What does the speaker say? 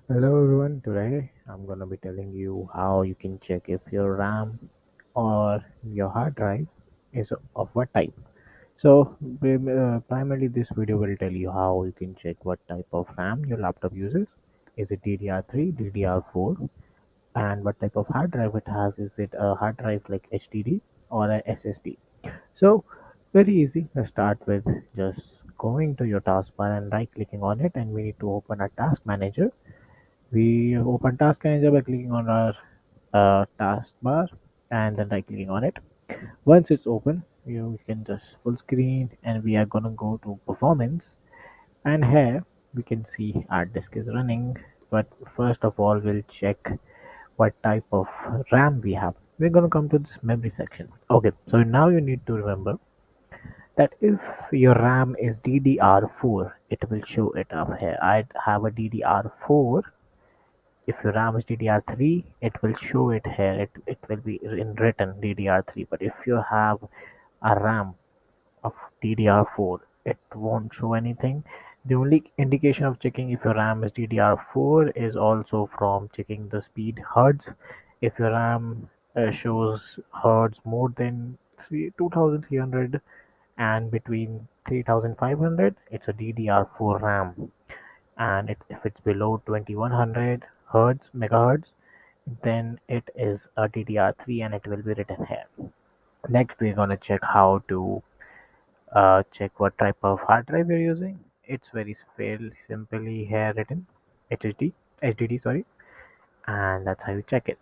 Hello everyone, today I'm gonna be telling you how you can check if your RAM or your hard drive is of what type. Primarily this video will tell you how you can check what type of RAM your laptop uses. Is it DDR3, DDR4, and what type of hard drive it has. Is it a hard drive like HDD or a SSD? So very easy. Let's start with just going to your taskbar and right clicking on it, and we need to open a task manager. We open Task Manager by clicking on our taskbar and then right clicking on it. Once it's open, you can just full screen and we are gonna go to performance. And here we can see our disk is running. But first of all, we'll check what type of RAM we have. We're gonna come to this memory section. Okay, so now you need to remember that if your RAM is DDR4, it will show it up here. I have a DDR4. If your RAM is DDR3, it will show it here. It will be in written DDR3. But if you have a RAM of DDR4, it won't show anything. The only indication of checking if your RAM is DDR4 is also from checking the speed hertz. If your RAM shows hertz more than 2300 and between 3500, it's a DDR4 RAM. And if it's below 2100 hertz megahertz, then it is a DDR3 and it will be written here. Next we're going to check how to check what type of hard drive you're using. It's fairly simply here written HDD, sorry, and that's how you check it.